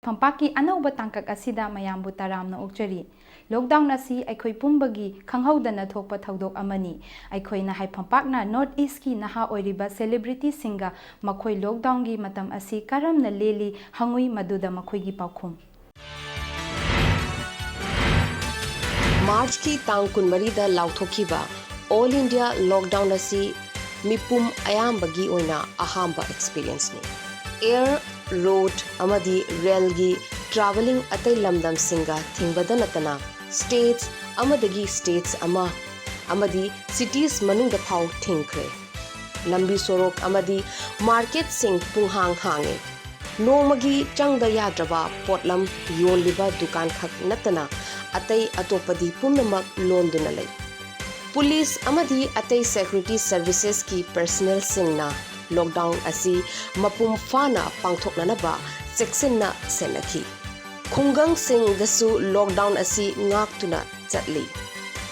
Pampaki anauba tangkak asida mayambu taramna okjari. Lockdown asi aikoi pumbagi khanghaudana thokpa thaudok amani. Aikoina hai pampakna North East ki naha oiriba celebrity singa makhoi lockdown gi matam asi karamna leli hangui maduda makhoi gi paukhum. March ki tang kunmari da lauthokiba All India lockdown asi mipum ayambagi oina ahamba experience ni. Air, road, amadi rail gi traveling atai lamdam singa thingbada natana states amadagi states amadi cities manungda phau thingkre. Lambi sorok amadi market sing punghang hange. Nomagi changda yadraba potlam yoliba dukan khak natana atai atopadi pumnamak londuna lai. Police amadi atai security services ki personnel singna lockdown asi mapum fana pangthoknanaba seksina senaki. Khungang sing dasu lockdown asi ngaktuna chatli.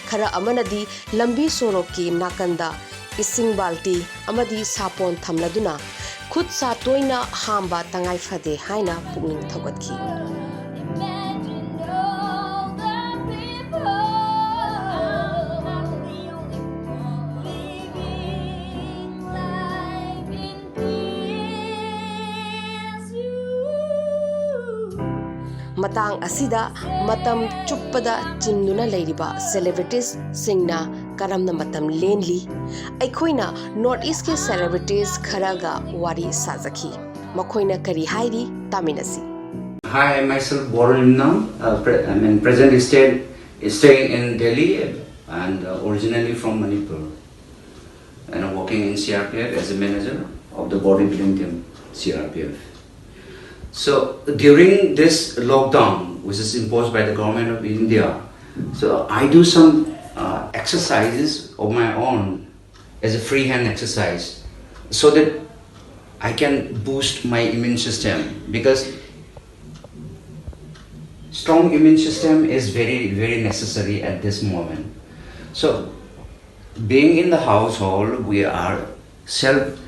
Khara amanadi lambi soroki nakanda ising balti amadi sapon thamladuna khut sa toina hamba tangai phade haina pungning thogatki. Matang asida matam chuppada chinduna leiriba celebrities singna karamna matam lenli aikhoina North East ke celebrities kharaga wari sajaki makhoina kari hairi taminasi. Hi, I myself born now. Present state staying in Delhi and originally from Manipur, and I'm working in CRPF as a manager of the bodybuilding team CRPF. So during this lockdown, which is imposed by the government of India, so I do some exercises of my own as a freehand exercise, so that I can boost my immune system, because strong immune system is very necessary at this moment. So being in the household, we are self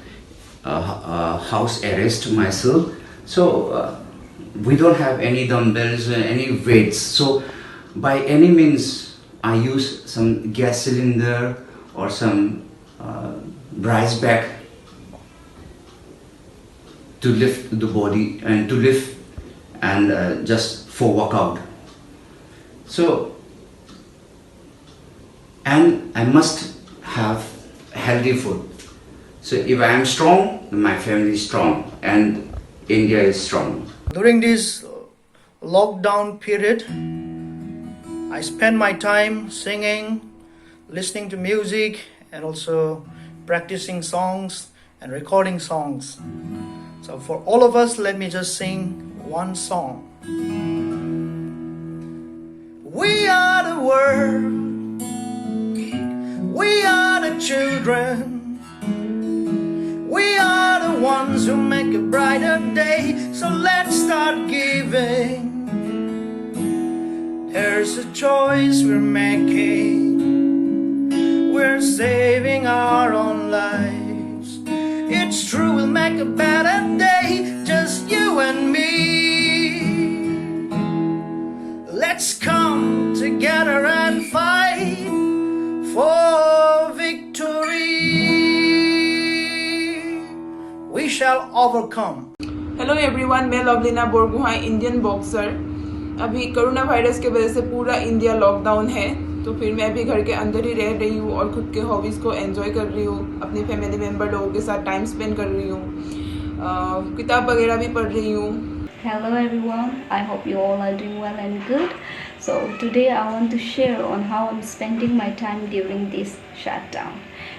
house arrest myself. So we don't have any dumbbells, any weights. So by any means, I use some gas cylinder or some rice bag to lift the body and to lift and just for workout. So, and I must have healthy food. So if I am strong, my family is strong and India is strong. During this lockdown period, I spend my time singing, listening to music, and also practicing songs and recording songs. So for all of us, let me just sing one song. We are the world, we are the children, we are the ones who make a brighter day. So let's start giving. There's a choice we're making. We're saving our own lives. It's true, we'll make a better day, just you and me. Let's come together and fight for victory. We shall overcome. Hello everyone, मैं Lovlina Borgohain, Indian boxer. अभी corona virus के वजह से पूरा India lockdown है, तो फिर मैं भी घर के अंदर ही रह रही हूँ और खुद के हॉबीज़ को एंजॉय कर रही हूँ, अपनी फैमिली मेम्बर लोगों के साथ टाइम स्पेंड कर रही हूँ, किताब वगैरह भी पढ़ रही हूँ। Hello everyone, I hope you all are doing well and good. So today I want to share on how I'm spending my time during this shutdown.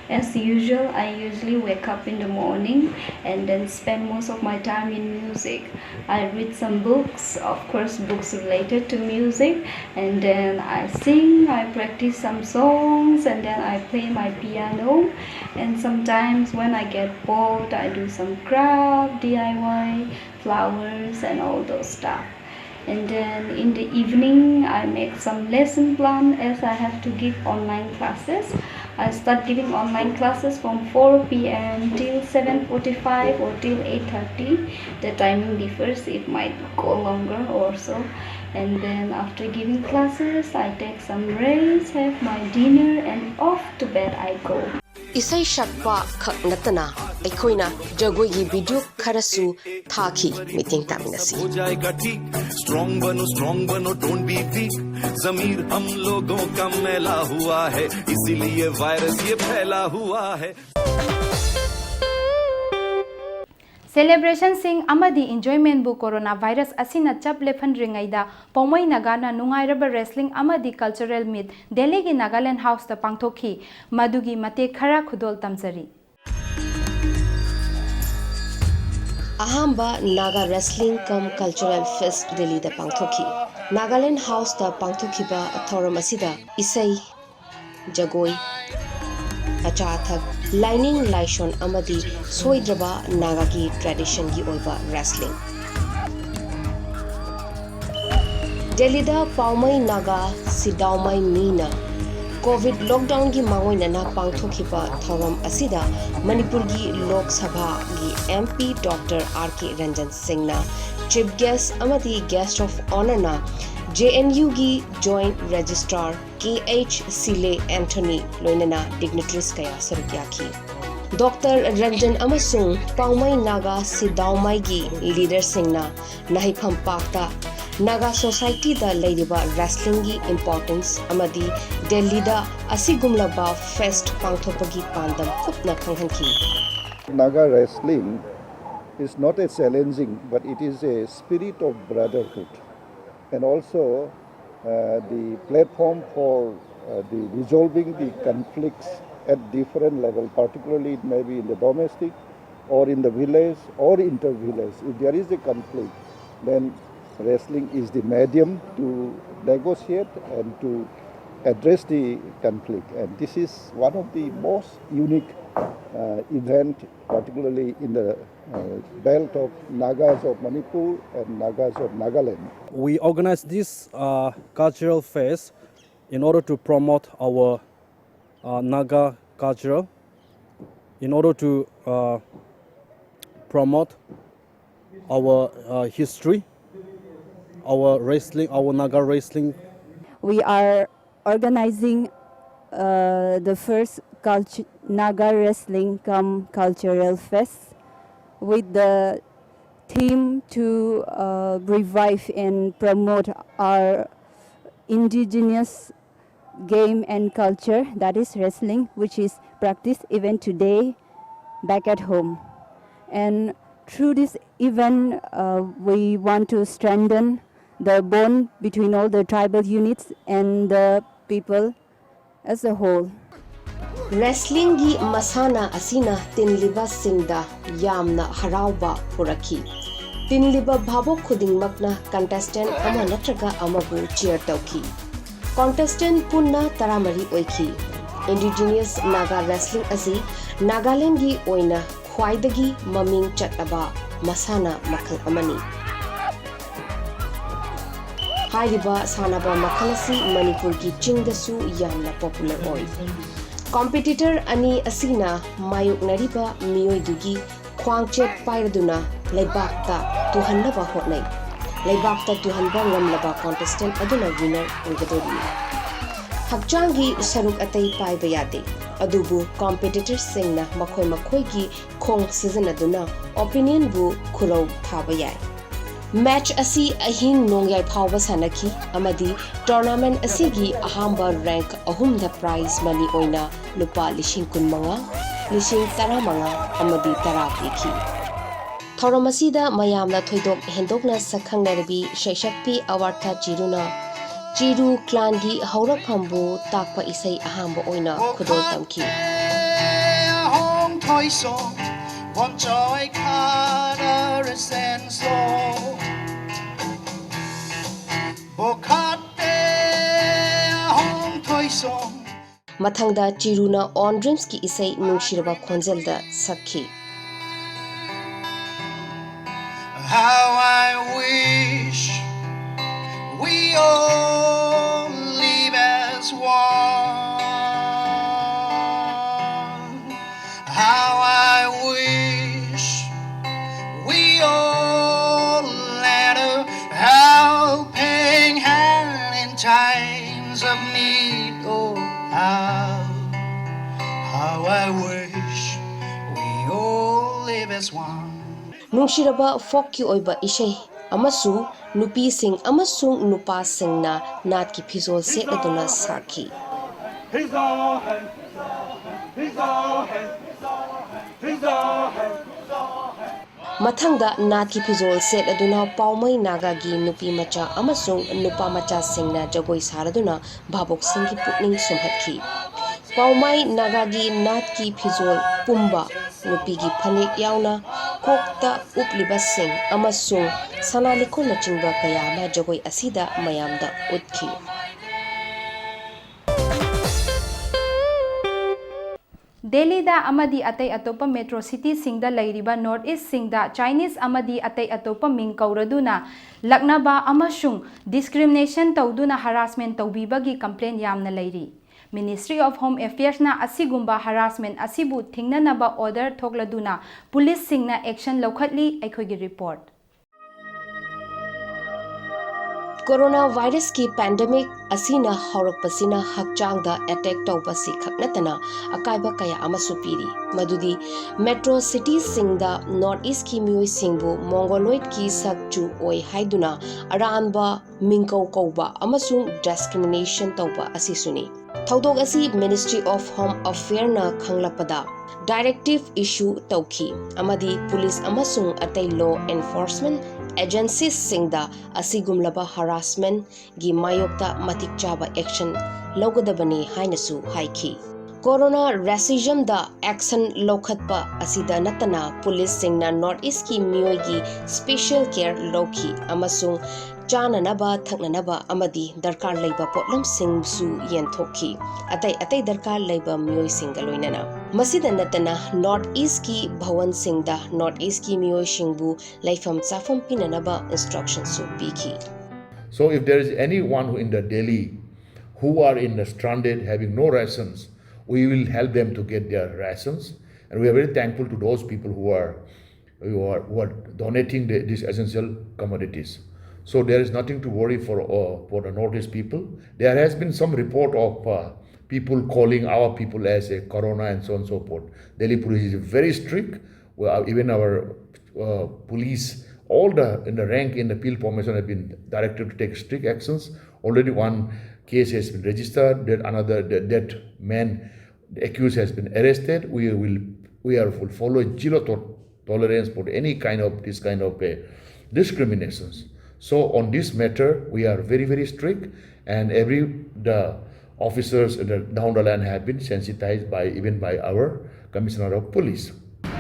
As usual, I usually wake up in the morning and then spend most of my time in music. I read some books, of course books related to music, and then I sing, I practice some songs, and then I play my piano. And sometimes when I get bored, I do some craft, DIY, flowers and all those stuff. And then in the evening I make some lesson plan, as I have to give online classes. I start giving online classes from 4 p.m. till 7:45 or till 8:30. The timing differs, it might go longer or so. And then after giving classes, I take some rest, have my dinner, and off to bed I go. Isai shakpa khak natana aikoina jagoi gi video kharasu thaki meeting taminasi हो जाएगा ठीक strong बनो don't be weak जमीर हम लोगों का मैला हुआ है इसीलिए वायरस ये फैला हुआ है Celebration sing amadi enjoyment bu coronavirus asina chap lephan ringaida Paumai Nagana nungairaba wrestling amadi cultural meet Delhi gi Nagaland House ta pangthokhi madugi mate khara khudol tamjari Ahamba Naga Wrestling cum Cultural Fest Delhi da pangthokhi Nagaland House ta pangthokhi ba thoram asida isai jagoi achathak lining laishon amadi soidraba naga gi tradition gi oiba wrestling Delhi da Paumai Naga Sidaumai Mina COVID lockdown gi mangoina na pangthokhiba thoram asida Manipur gi Lok Sabha gi MP Dr. R.K. Ranjan Singh na chief guest amadi guest of honor na JNU gi Joint Registrar K.H. Sile Anthony loinana dignitaries kaya sarukyaki Dr. Ranjan amasung Paumai Naga Sidaumai gi leader singna nahifam pakta Naga society da leiriba wrestling gi importance amadi Delhi da asigumlaba fest pangthopagi pandam khupna khanghanki Naga wrestling is not a challenging but it is a spirit of brotherhood and also the platform for the resolving the conflicts at different level, particularly it may be in the domestic or in the village or inter-village. If there is a conflict, then wrestling is the medium to negotiate and to address the conflict. And this is one of the most unique event, particularly in the belt of Nagas of Manipur and Nagas of Nagaland. We organize this cultural fest in order to promote our Naga culture, in order to promote our history, our wrestling, our Naga wrestling. We are organizing the first Naga Wrestling cum Cultural Fest with the theme to revive and promote our indigenous game and culture, that is wrestling, which is practiced even today back at home. And through this event, we want to strengthen the bond between all the tribal units and the people as a whole. Wrestling gi masana asina tinliba singda yamna harauba puraki. Tinliba bhabok khudingmakna contestant ama natraga amabu cheer tauki. Contestant punna taramari oiki. Indigenous Naga wrestling asi Nagaland gi oina khwaidagi maming chataba masana makhal amani. Hairiba sanaba makhal asi Manipur gi chingdasu yamna popular oi. Competitor ani asina mayuk nariba miyoi dugi khwangchet pairaduna leibakta tuhannaba hotnai. Leibakta tuhanba ngamlaba contestant aduna winner oigadori. Hakchangi saruk atai paiba yade. Adubu competitor singna makhoi makhoi gi khong season aduna opinion bu khurau thaba yai. Match asi ahing nongyai phawba sanaki amadi tournament asigi ahamba rank ahumda prize money oina lupa lishing kunmanga lishing taramanga amadi tara piki. Thoramasida mayamna thoidok hendokna sakhangnarebi shaishakpi awartha chiruna Chiru clan gi haurak phambu takpa isai ahamba oina khudol tamki. Hong Toy Song, one joy Carter and slow. Bokate Hong Toy Song. Mathangda Chiruna on dreams ki isai nungshiraba khonjelda sakhi. How I wish we all live as one. How I wish we all live as one. ꯅꯨꯡꯁꯤꯔꯕ ꯐꯣꯛꯀꯤ ꯑꯣꯏꯕ ꯏꯁꯩ ꯑꯃꯁꯨꯡ ꯅꯨꯄꯤꯁꯤꯡ ꯑꯃꯁꯨꯡ ꯅꯨꯄꯥꯁꯤꯡꯅ ꯅꯥꯠꯀꯤ ꯐꯤꯖꯣꯜ ꯁꯦꯠꯂꯗꯨꯅ ꯁꯥꯈꯤ꯫ ꯃꯊꯪꯗ ꯅꯥꯠꯀꯤ ꯐꯤꯖꯣꯜ ꯁꯦꯠꯂꯗꯨꯅ ꯄꯥꯎꯃꯩ ꯅꯥꯒꯥꯒꯤ ꯅꯨꯄꯤ ꯃꯆꯥ ꯑꯃꯁꯨꯡ ꯅꯨꯄꯥ ꯃꯆꯥꯁꯤꯡꯅ ꯖꯒꯣꯏ ꯁꯥꯔꯗꯨꯅ ꯚꯥꯕꯣꯛꯁꯤꯡꯒꯤ ꯄꯨꯛꯅꯤꯡ ꯁꯨꯝꯍꯠꯈꯤ꯫ ꯄꯥꯎꯃꯩ ꯅꯥꯒꯥꯒꯤ ꯅꯥꯠꯀꯤ ꯐꯤꯖꯣꯜ ꯄꯨꯝꯕ ꯅꯨꯄꯤꯒꯤ ꯐꯅꯦꯛ ꯌꯥꯎꯅ ꯀꯣꯛꯇ ꯎꯞꯂꯤꯕꯁꯤꯡ ꯑꯃꯁꯨꯡ ꯁꯅꯥ ꯂꯤꯛꯀꯣꯟꯅꯆꯤꯡꯕ ꯀꯌꯥ ꯑꯃ ꯖꯒꯣꯏ ꯑꯁꯤꯗ ꯃꯌꯥꯝꯗ ꯎꯠꯈꯤ꯫ ꯗꯦꯜꯂꯤꯗ ꯑꯃꯗꯤ ꯑꯇꯩ ꯑꯇꯣꯞꯄ ꯃꯦꯇ꯭ꯔꯣ ꯁꯤꯇꯤꯁꯤꯡꯗ ꯂꯩꯔꯤꯕ ꯅꯣꯔꯠ ꯏꯁꯁꯤꯡꯗ ꯆꯥꯏꯅꯤꯁ ꯑꯃꯗꯤ ꯑꯇꯩ ꯑꯇꯣꯞꯄ ꯃꯤꯡ ꯀꯧꯔꯗꯨꯅ ꯂꯛꯅꯕ ꯑꯃꯁꯨꯡ ꯗꯤꯁꯀ꯭ꯔꯤꯃꯤꯅꯦꯁꯟ ꯇꯧꯗꯨꯅ ꯍꯔꯥꯁꯃꯦꯟ ꯇꯧꯕꯤꯕꯒꯤ ꯀꯝꯄ꯭ꯂꯦꯟ ꯌꯥꯝꯅ ꯂꯩꯔꯤ꯫ ꯃꯤꯅꯤꯁꯇ꯭ꯔꯤ ꯑꯣꯐ ꯍꯣꯝ ꯑꯦꯐꯤꯌꯔꯁꯅ ꯑꯁꯤꯒꯨꯝꯕ ꯍꯔꯥꯁꯃꯦꯟ ꯑꯁꯤꯕꯨ ꯊꯤꯡꯅꯅꯕ ꯑꯣꯔꯗꯔ ꯊꯣꯛꯂꯗꯨꯅ ꯄꯨꯂꯤꯁꯁꯤꯡꯅ ꯑꯦꯛꯁꯟ ꯂꯧꯈꯠꯂꯤ꯫ ꯑꯩꯈꯣꯏꯒꯤ ꯔꯤꯄꯣꯔꯠ꯫ ꯀꯣꯔꯣꯅꯥ ꯚꯥꯏꯔꯁꯀꯤ ꯄꯦꯟꯗꯦꯃꯤꯛ ꯑꯁꯤꯅ ꯍꯧꯔꯛꯄꯁꯤꯅ ꯍꯛꯆꯥꯡꯗ ꯑꯦꯇꯦꯛ ꯇꯧꯕꯁꯤ ꯈꯛ ꯅꯠꯇꯅ ꯑꯀꯥꯏꯕ ꯀꯌꯥ ꯑꯃꯁꯨ ꯄꯤꯔꯤ, ꯃꯗꯨꯗꯤ ꯃꯦꯇ꯭ꯔꯣ ꯁꯤꯇꯤꯁꯤꯡꯗ ꯅꯣꯔꯠ ꯏꯁꯀꯤ ꯃꯤꯑꯣꯏꯁꯤꯡꯕꯨ ꯃꯣꯡꯒꯣꯂꯣꯏꯗꯀꯤ ꯁꯛꯆꯨ ꯑꯣꯏ ꯍꯥꯏꯗꯨꯅ ꯑꯔꯥꯟꯕ ꯃꯤꯡꯀꯧ ꯀꯧꯕ ꯑꯃꯁꯨꯡ ꯗꯤꯁꯀ꯭ꯔꯤꯃꯤꯅꯦꯁꯟ ꯇꯧꯕ ꯑꯁꯤꯁꯨꯅꯤ꯫ ꯊꯧꯗꯣꯛ ꯑꯁꯤ ꯃꯤꯅꯤꯁꯇ꯭ꯔꯤ ꯑꯣꯐ ꯍꯣꯝ ꯑꯦꯐꯤꯌꯔꯁꯅ ꯈꯪꯂꯛꯄꯗ ꯗꯥꯏꯔꯦꯛꯇꯤꯚ ꯏꯁꯨ ꯇꯧꯈꯤ ꯑꯃꯗꯤ ꯄꯨꯂꯤꯁ ꯑꯃꯁꯨꯡ ꯑꯇꯩ ꯂꯣ ꯑꯦꯟꯐꯣꯔꯁꯃꯦꯟꯠ ꯑꯦꯖꯦꯟꯁꯤꯁꯤꯡꯗ ꯑꯁꯤꯒꯨꯝꯂꯕ ꯍꯔꯥꯁꯃꯦꯟꯠꯒꯤ ꯃꯥꯌꯣꯛꯇ ꯃꯇꯤꯛ ꯆꯥꯕ ꯑꯦꯛꯁꯟ ꯂꯧꯒꯗꯕꯅꯤ ꯍꯥꯏꯅꯁꯨ ꯍꯥꯏꯈꯤ꯫ ꯀꯣꯔꯣꯅꯥ ꯔꯦꯁꯤꯖꯝꯗ ꯑꯦꯛꯁꯟ ꯂꯧꯈꯠꯄ ꯑꯁꯤꯗ ꯅꯠꯇꯅ ꯄꯨꯂꯤꯁꯁꯤꯡꯅ ꯅꯣꯔꯠ ꯏꯁꯀꯤ ꯃꯤꯑꯣꯏꯒꯤ ꯁ꯭ꯄꯦꯁꯤꯌꯦꯜ ꯀꯦꯌꯔ ꯂꯧꯈꯤ ꯑꯃꯁꯨꯡ ꯆꯥꯅꯅꯕ ꯊꯛꯅꯅꯕ ꯑꯃꯗꯤ ꯗꯔꯀꯥꯔ ꯂꯩꯕ ꯄꯣꯠꯂꯝꯁꯤꯡꯁꯨ ꯌꯦꯟꯊꯣꯛꯈꯤ, ꯑꯇꯩ ꯗꯔꯀꯥꯔ ꯂꯩꯕ ꯃꯤꯑꯣꯏꯁꯤꯡꯒ ꯂꯣꯏꯅꯅ꯫ ꯃꯁꯤꯗ ꯅꯠꯇꯅ ꯅꯣꯔꯠ ꯏꯁꯀꯤ ꯚꯋꯟꯁꯤꯡꯗ ꯅꯣꯔꯠ ꯏꯁꯀꯤ ꯃꯤꯑꯣꯏꯁꯤꯡꯕꯨ ꯂꯩꯐꯝ ꯆꯥꯐꯝ ꯄꯤꯅꯅꯕ instructionsꯨ ꯄꯤꯈꯤ꯫ So if there is anyone in the Delhi who are in the stranded having no rations, we will help them to get their rations, and we are very thankful to those people who are donating these essential commodities. So there is nothing to worry for the Northeast people. There has been some report of people calling our people as a corona and so on and so forth. Delhi police is very strict. Even our police, all in the rank in the Peel formation have been directed to take strict actions. Already one case has been registered. That man, the accused, has been arrested. We will follow zero tolerance for any kind of discriminations. So on this matter, we are very, very strict, and the officers down the line have been sensitized even by our Commissioner of Police.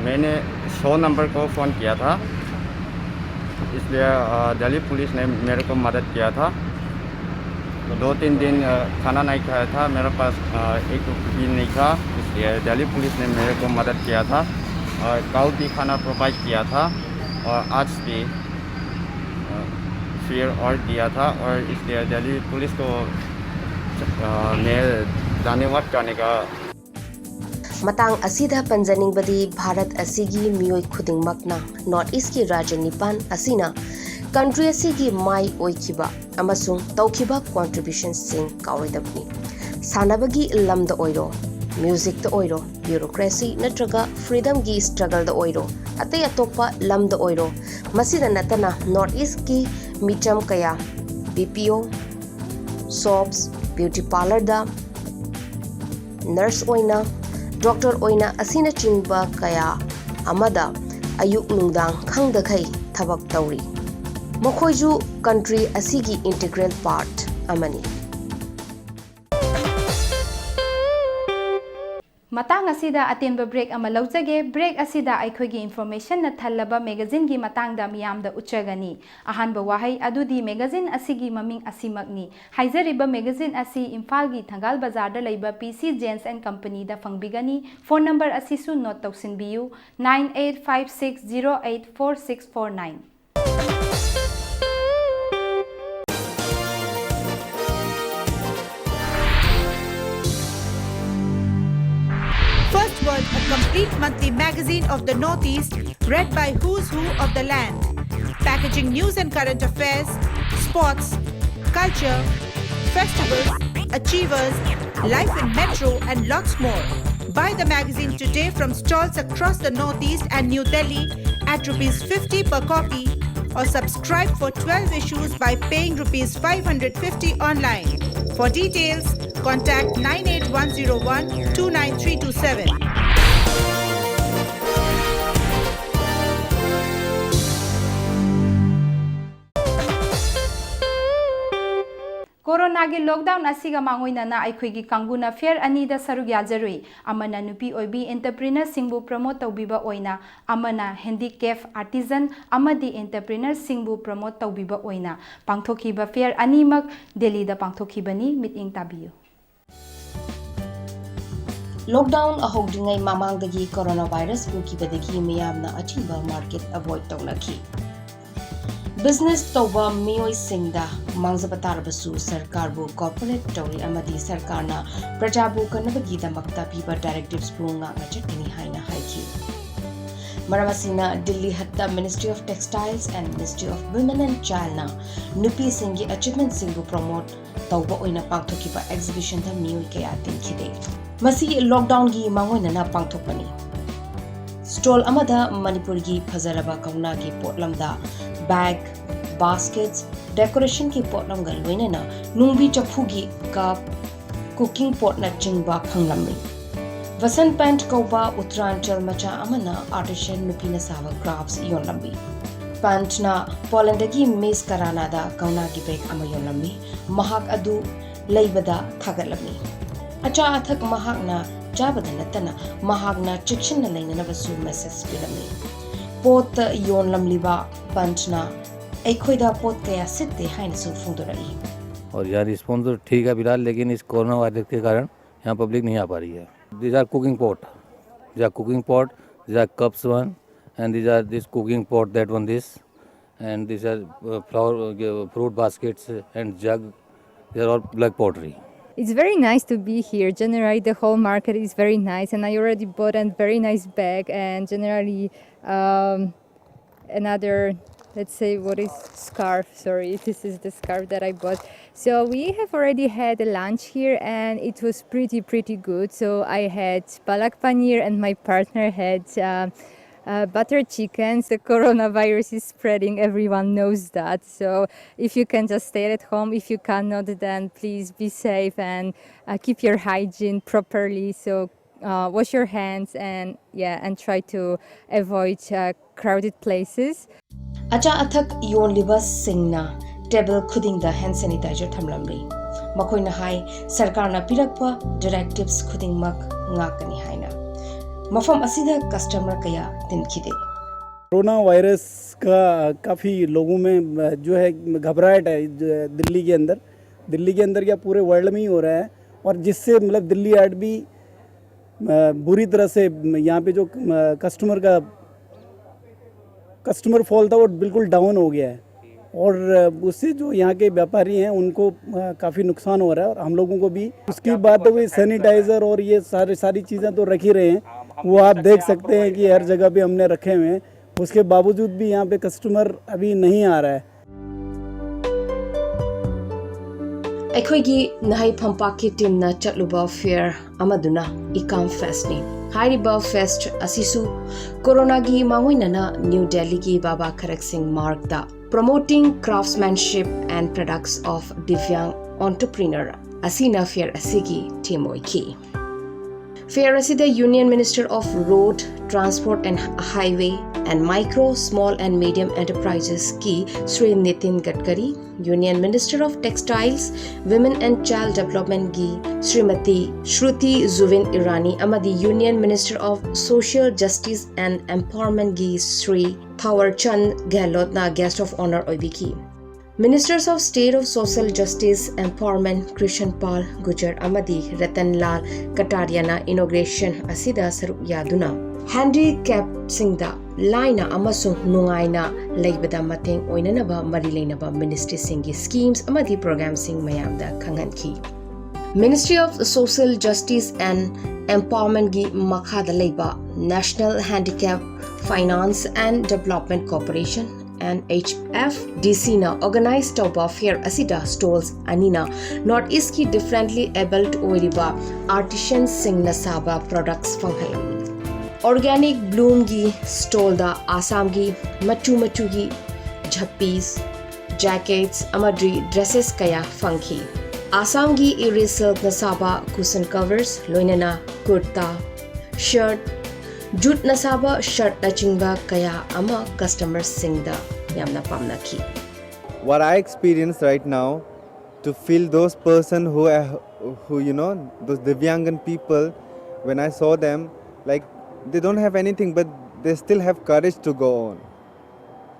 मैंने 100 number को phone किया था, इसलिए Delhi police ने मेरे को मदद किया था। 2-3 दिन खाना नहीं खाया था, मेरे पास एक भी नहीं था, इसलिए दिल्ली पुलिस ने मेरे को मदद किया था और कल भी खाना प्रोवाइड किया था और आज भी फिर और दिया था, और इसलिए दिल्ली पुलिस को मैं धन्यवाद करने का। ꯃꯇꯥꯡ ꯑꯁꯤꯗ ꯄꯟꯖꯅꯤꯡꯕꯗꯤ ꯚꯥꯔꯠ ꯑꯁꯤꯒꯤ ꯃꯤꯑꯣꯏ ꯈꯨꯗꯤꯡꯃꯛꯅ ꯅꯣꯔꯠ ꯏꯁꯀꯤ ꯔꯥꯖ꯭ꯌ 9 ꯑꯁꯤꯅ ꯀꯟꯇ꯭ꯔꯤ ꯑꯁꯤꯒꯤ ꯃꯥꯏ ꯑꯣꯏꯈꯤꯕ ꯑꯃꯁꯨꯡ ꯇꯧꯈꯤꯕ ꯀꯣꯟꯇ꯭ꯔꯤꯕ꯭ꯌꯨꯁꯟꯁꯤꯡ ꯀꯥꯎꯔꯣꯏꯗꯕꯅꯤ꯫ ꯁꯥꯟꯅꯕꯒꯤ ꯂꯝꯗ ꯑꯣꯏꯔꯣ, ꯃ꯭ꯌꯨꯖꯤꯛꯇ ꯑꯣꯏꯔꯣ, ꯕ꯭ꯌꯨꯔꯣꯀ꯭ꯔꯦꯁꯤ ꯅꯠꯇ꯭ꯔꯒ ꯐ꯭रीडꯝꯒꯤ ꯁ꯭ꯇ꯭ꯔꯒꯜꯗ ꯑꯣꯏꯔꯣ, ꯑꯇꯩ ꯑꯇꯣꯞꯄ ꯂꯝꯗ ꯑꯣꯏꯔꯣ, ꯃꯁꯤꯗ ꯅꯠꯇꯅ ꯅꯣꯔꯠ ꯏꯁꯀꯤ ꯃꯤꯆꯝ ꯀꯌꯥ BPO, shops, beauty parlorda, nurse oina, doctor oina asinachingba kaya amada ayuk nungdang khangdakhai thabak tawri. Mokhoiju country asigi integral part amani. ꯃꯇꯥꯡ ꯑꯁꯤꯗ ꯑꯇꯦꯟꯕ ꯕ꯭ꯔꯦꯛ ꯑꯃ ꯂꯧꯖꯒꯦ꯫ ꯕ꯭ꯔꯦꯛ ꯑꯁꯤꯗ ꯑꯩꯈꯣꯏꯒꯤ ꯏꯟꯐꯣꯔꯃꯦꯁꯟꯅ ꯊꯜꯂꯕ ꯃꯦꯒꯥꯖꯤꯟꯒꯤ ꯃꯇꯥꯡꯗ ꯃꯤꯌꯥꯝꯗ ꯎꯠꯆꯒꯅꯤ꯫ ꯑꯍꯥꯟꯕ ꯋꯥꯍꯩ ꯑꯗꯨꯗꯤ ꯃꯦꯒꯥꯖꯤꯟ ꯑꯁꯤꯒꯤ ꯃꯃꯤꯡ ꯑꯁꯤꯃꯛꯅꯤ꯫ ꯍꯥꯏꯖꯔꯤꯕ ꯃꯦꯒꯥꯖꯤꯟ ꯑꯁꯤ ꯏꯝꯐꯥꯜꯒꯤ ꯊꯪꯒꯥꯜ ꯕꯖꯥꯔꯗ ꯂꯩꯕ PC Gents & Companyꯗ ꯐꯪꯕꯤꯒꯅꯤ꯫ ꯐꯣꯟ ꯅꯝꯕꯔ ꯑꯁꯤꯁꯨ not ꯇꯧꯁꯤꯟꯕꯤꯌꯨ: 9856084649꯫ First Word, a complete monthly magazine of the Northeast, read by who's who of the land. Packaging news and current affairs, sports, culture, festivals, achievers, life in Metro and lots more. Buy the magazine today from stalls across the Northeast and New Delhi at ₹50 per copy, or subscribe for 12 issues by paying ₹550 online. For details, contact 98101 29327. Corona के lockdown असिगा मांगोइना अखोइगी कांगुना fair अनीदा सरुग याजरुई अमना नुपी ओइबी एंटरप्रेन्योर सिंगबु प्रमोट तौबिबा ओइना अमना हैंडीकैप आर्टिजन अमदी एंटरप्रेन्योर सिंगबु प्रमोट तौबिबा ओइना पांगथोखिबा फेयर अनीमक दिल्ली दा पांगथोखिबनी मिटिंग ताबियो लॉकडाउन अहोद्रिंगै मामांगदगी कोरोना वायरस बुकिबदगी मियामना अचिबा मार्केट अवॉइड तौनखी बिजनेस तौबा मियोई सिंगदा मांगजबा तारबसु सरकारबु कॉर्पोरेट तौरी अमदी सरकारना प्रजाबु कनबगी दमकता पीबा डायरेक्टिव्स बुंगा चटनी हाइना हाइखी मरमसिना दिल्ली हत्ता ministry of textiles and ministry of women and child ना नुपी सिंगी अचीवमेंट सिंगबु प्रमोट तौबा ओइना पांगथोखिबा एग्जिबिशन दा मियोई कया तिनखिदे मसी लॉकडाउन की मांगोइना पांगथोकपनी स्टॉल अमदा मणिपुर की फजरबा कौना की पोटलमदा बैग बास्केट्स डेकोरेशन की पोटलम गलवेना नुंबी चफू की कप कुकिंग पोट न चिंगबा खंगलमी वसंत पेंट कौबा उत्तरांचल मचा अमना आर्टिशन नुपीना सावा क्राफ्ट्स योनलमी पेंट ना पोलैंड की मेस करानादा कौना की बैग अमा योनलमी महाक अदु लेबदा थागलमी अचा अथक महाकना चाबदा नतना महाकना चिक्शन लेननबसु मेसेज पिरमी पोत योनलमलिबा पंचना एखोइदा पोत कया सिद्धे हाइनसु फुंदुरई और यार रिस्पॉन्स तो ठीक है फिलहाल, लेकिन इस कोरोना वायरस के कारण यहाँ पब्लिक नहीं आ पा रही है. These are cooking pot, these are cups one, and these are this cooking pot, that one this, and these are fruit baskets and jug. They are all black pottery. It's very nice to be here. Generally, the whole market is very nice, and I already bought a very nice bag. And generally, another, let's say, what is scarf? Sorry, this is the scarf that I bought. So we have already had a lunch here, and it was pretty good. So I had palak paneer, and my partner had butter chickens. The coronavirus is spreading, everyone knows that. So if you can just stay at home, if you cannot, then please be safe and keep your hygiene properly. So wash your hands and try to avoid crowded places. Acha athak yon libas singna table khuding the hand sanitizer thamlamri makoina hai sarkar na pirakpa directives khuding mak ngakani haina मफम असीदा customer कया तिनखिदे. Corona virus का काफ़ी लोगों में जो है घबराहट है दिल्ली के अंदर क्या पूरे वर्ल्ड में ही हो रहा है, और जिससे मतलब दिल्ली हाट भी बुरी तरह से यहाँ पे जो कस्टमर फॉल था वो बिल्कुल डाउन हो गया है, और उससे जो यहाँ के व्यापारी हैं उनको काफ़ी नुकसान हो रहा है, और हम लोगों को भी. उसकी बात तो सैनिटाइज़र और ये सारी चीज़ें तो रख ही रहे हैं, वो आप देख सकते हैं कि हर जगह पे हमने रखे हुए हैं. उसके बावजूद भी यहाँ पे कस्टमर अभी नहीं आ रहा है. अखोइगी नहाई फंपाक की टीम ना चलुबा फेयर अमदुना इकाम फेस्ट ने हाइरिबा फेस्ट असिसु कोरोना की मांगोइना न्यू दिल्ली की बाबा खरक सिंह मार्ग दा promoting craftsmanship and products of Divyang entrepreneur asina fair asigi temoiki. Fair asida Union Minister of Road, Transport and Highway and Micro, Small and Medium Enterprises ki Sri Nitin Gadkari, Union Minister of Textiles, Women and Child Development ki Srimati Shruti Zuvin Irani, amadi Union Minister of Social Justice and Empowerment ki Sri Thawar Chand Gehlot na guest of honor oibiki. Ministers of State of Social Justice Empowerment Krishan Pal Gujar amadi Ratan Lal Kataria na inauguration asida saruk yaduna handicap singda laina amasung nungaina leibada mateng oinanaba mari leinaba ministry singi schemes amadi program sing mayamda khanganki. Ministry of Social Justice and Empowerment gi makhada leiba National Handicap Finance and Development Corporation NHFDC na organize tauba fair asida stalls anina North East ki differently abled oiriba artisans sing na saba products fanghalam. Organic bloom gi stall da Assam gi matu gi jhappis jackets amadri dresses kaya funky. Assam gi iri silk na saba cushion covers loinana kurta shirt jute na saba shirt na chingba kaya ama customers singda yamna pamnaki. What I experience right now, to feel those person who those Divyangan people, when I saw them, like they don't have anything but they still have courage to go on.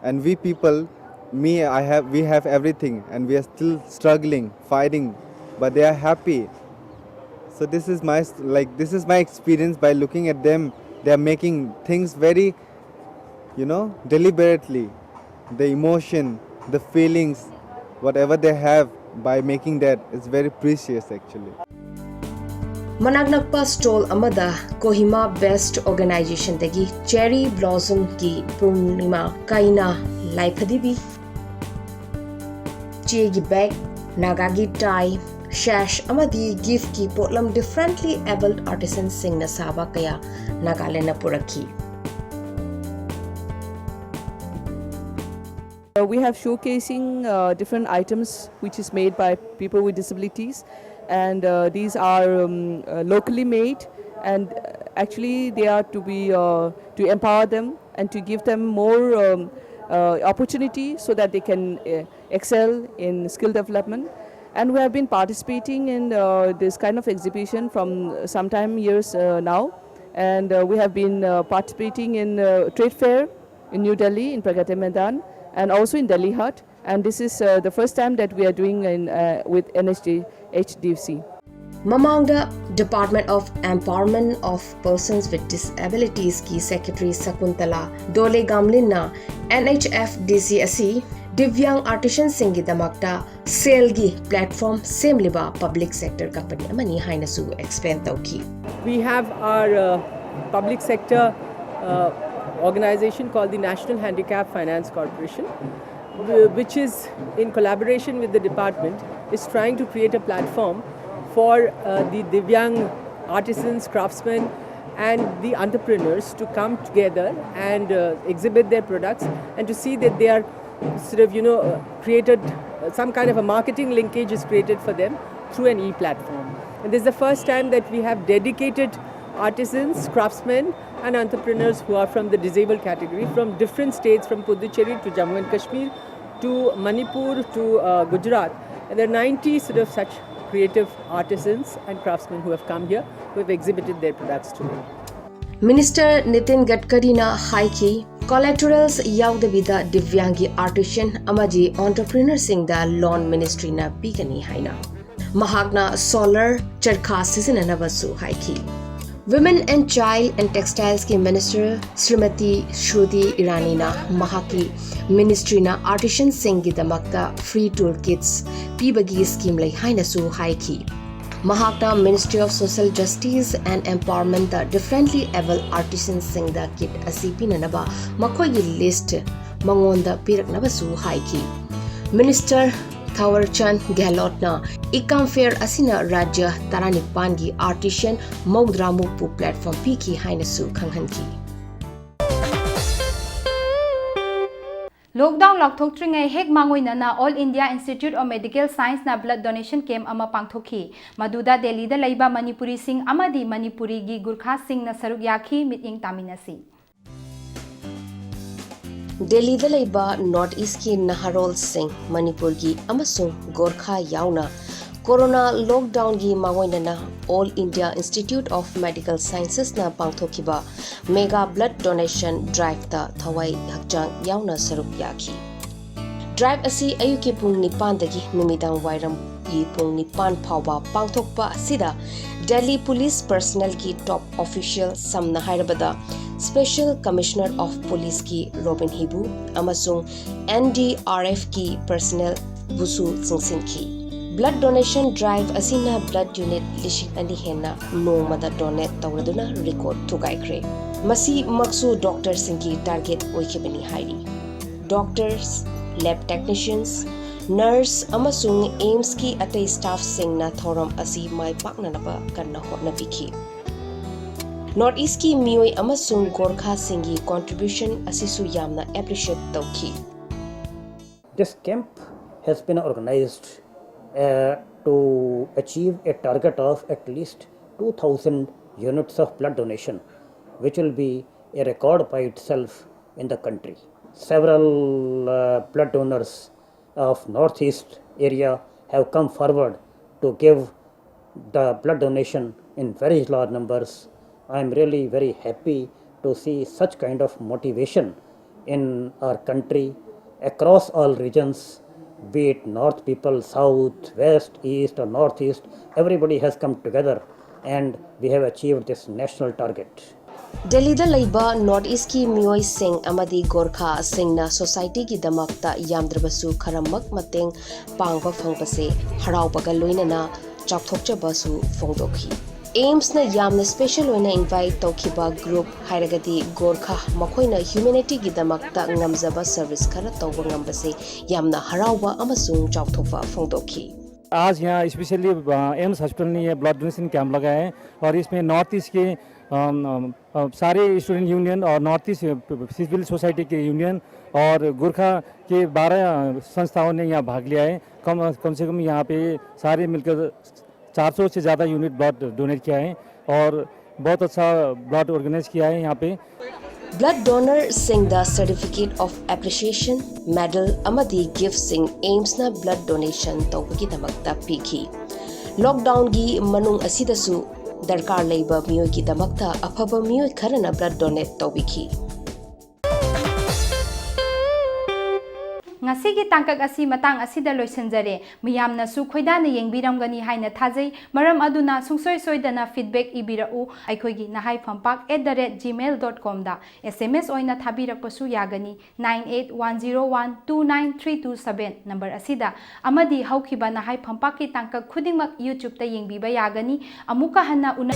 And we people, we have everything and we are still struggling, fighting, but they are happy. So this is my experience by looking at them. They are making things very, deliberately. The emotion, the feelings, whatever they have by making that is very precious actually. Managnakpa stall amada Kohima Best Organization dagi Cherry Blossom ki Purnima Kaina Laifadibi Chegi bag Nagagi tie Shash amadi gift ki potlam differently abled artisans sing na saba kaya Nagaland na puraki. We have showcasing different items which is made by people with disabilities, and these are locally made, and actually they are to be to empower them and to give them more opportunity so that they can excel in skill development. And we have been participating in this kind of exhibition from sometime years now, and we have been participating in trade fair in New Delhi in Pragati Maidan, and also in Delhi Hut, and this is the first time that we are doing with NHDFC. Mamangda Department of Empowerment of Persons with Disabilities ki Secretary Sakuntala Dole Gamlinna NHFDC asi Divyang Artisans singi damakta sale-gi platform semliba public sector company amani hainasu explain tauki. We have our public sector organization called the National Handicap Finance Corporation, which is in collaboration with the department is trying to create a platform for the Divyang artisans, craftsmen and the entrepreneurs to come together and exhibit their products, and to see that they are sort of created some kind of a marketing linkage is created for them through an e-platform. And this is the first time that we have dedicated artisans, craftsmen and entrepreneurs who are from the disabled category from different states, from Puducherry to Jammu and Kashmir to Manipur to Gujarat. And there are 90 sort of such creative artisans and craftsmen who have come here, who have exhibited their products today. Minister Nitin Gadkari na haiki collaterals yaudavida Divyangi artisan amaji entrepreneur sing da loan ministry na pigani haina. Mahagna solar charkha sisinanabasu haiki. Women and Child and Textiles ki Minister Srimati Shruti Irani na Mahaki Ministry na Artisan Singi damakta free toolkits pibagi scheme lai hainasu haiki. Mahakna Ministry of Social Justice and Empowerment the differently able artisans sing the kit asipi nanaba makoyi list mangonda piraknabasu haiki. Minister Thawarchand Gehlot na Ikam Fair asina Rajya Taranipan gi artisan Maudramukpu platform piki hainasu khanghanki. Lockdown lakthoktringai hek mangoina na All India Institute of Medical Science na blood donation camp ama pangthokhi. Maduda Delhi da laiba Manipuri sing amadi Manipuri gi Gurkha sing na saruk yakhi meeting taminasi. Delhi da laiba North East ki Naharol Singh Manipur gi amasung Gorkha yauna Corona lockdown gi mangoina na All India Institute of Medical Sciences na pangthokiba mega blood donation drive ta thawai hakjang yauna saruk yakhi. Drive asi ayuki pung nipan dagi numidang wairam gi pung nipan phawba pangthokpa asida Delhi Police personnel ki top official samna hairabada Special Commissioner of Police ki Robin Hibu amasung NDRF ki personnel busu singsin ki. Blood donation drive asina blood unit lishing ani henna nomada donate tawraduna record thugaikre. Masi maksu doctor singki target oikibani hairi. doctors, lab technicians, nurse amasung AIMS ki atay staff singna thoram asi mai paknanaba kanna hotnabikhi. North East ki miyoi amasung Gorkha singi contribution asisu yamna appreciate tawki. This camp has been organized to achieve a target of at least 2,000 units of blood donation, which will be a record by itself in the country. Several blood donors of Northeast area have come forward to give the blood donation in very large numbers. I am really very happy to see such kind of motivation in our country across all regions, be it North people, South, West, East or Northeast. Everybody has come together and we have achieved this national target. Delhi da laiba North East ki miyoi sing amadi Gorkha singna society ki damakta yamdrabasu kharamak mateng pangba phangpase haraubaga loinana chakthokchaba su phongdokhi. AIMS na yamna special oina invite tawkhiba group hairagadi Gorkha makhoina humanity gi damakta ngamjaba service khara tawba ngambase yamna harauba amasung chakthokba phongdokhi. आज यहाँ specially AIIMS hospital ने ये blood donation camp लगाया है और इसमें north east के सारे स्टूडेंट यूनियन और नॉर्थ ईस्ट सिविल सोसाइटी के यूनियन और गोरखा के 12 संस्थाओं ने यहाँ भाग लिया है। कम से कम यहाँ पे सारे मिलकर 400 से ज़्यादा यूनिट ब्लड डोनेट किया है और बहुत अच्छा ब्लड ऑर्गेनाइज किया है यहाँ पे। Blood donor sing the certificate of appreciation, medal amadi gift sing AIMS na blood donation tawbagi damakta pikhi. Lockdown gi manung asidasu darkar leiba miyoi gi damakta afaba miyoi kharana blood donate tawbikhi. Ngasigi tangkak asi matang asida loisanjare miyamna su khoidana yengbiramgani haina thajai maram aduna sungsoi soidana feedback ibirau aikhoigi nahaiphampak@gmail.com da SMS oina thabirakpasu yagani 9810129327 number asida amadi haukiba nahaiphampak ki tangkak khudingmak YouTube ta yengbiba yagani amuka hanna una